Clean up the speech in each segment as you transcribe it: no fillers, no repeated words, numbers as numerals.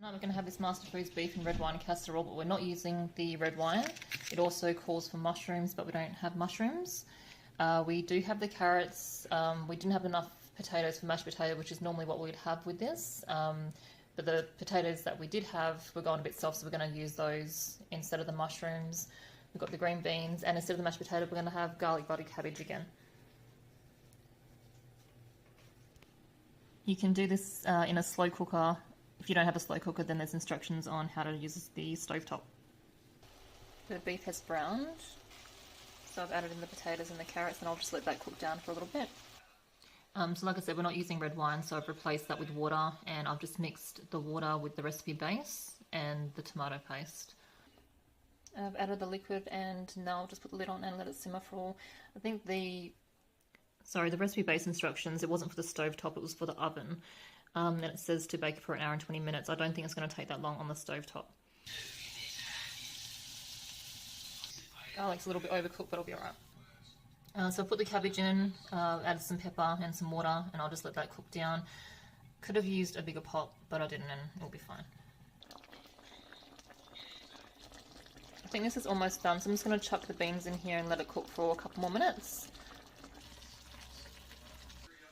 Now we're going to have this Master Foods beef and red wine casserole, but we're not using the red wine. It also calls for mushrooms, but we don't have mushrooms. We do have the carrots. We didn't have enough potatoes for mashed potato, which is normally what we'd have with this. But the potatoes that we did have were going a bit soft, so we're going to use those instead of the mushrooms. We've got the green beans, and instead of the mashed potato, we're going to have garlic butter cabbage again. You can do this in a slow cooker. If you don't have a slow cooker, then there's instructions on how to use the stovetop. The beef has browned, so I've added in the potatoes and the carrots, and I'll just let that cook down for a little bit. So like I said, we're not using red wine, so I've replaced that with water, and I've just mixed the water with the recipe base and the tomato paste. I've added the liquid, and now I'll just put the lid on and let it simmer for, I think the recipe base instructions, it wasn't for the stovetop, it was for the oven. And it says to bake for 1 hour and 20 minutes. I don't think it's going to take that long on the stovetop. Garlic's a little bit overcooked, but it'll be alright. So I've put the cabbage in, added some pepper and some water, and I'll just let that cook down. Could have used a bigger pot, but I didn't, and it'll be fine. I think this is almost done, so I'm just going to chuck the beans in here and let it cook for a couple more minutes.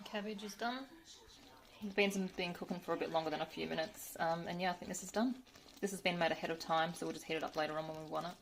The cabbage is done. The beans have been cooking for a bit longer than a few minutes, and yeah, I think this is done. This has been made ahead of time, so we'll just heat it up later on when we want it.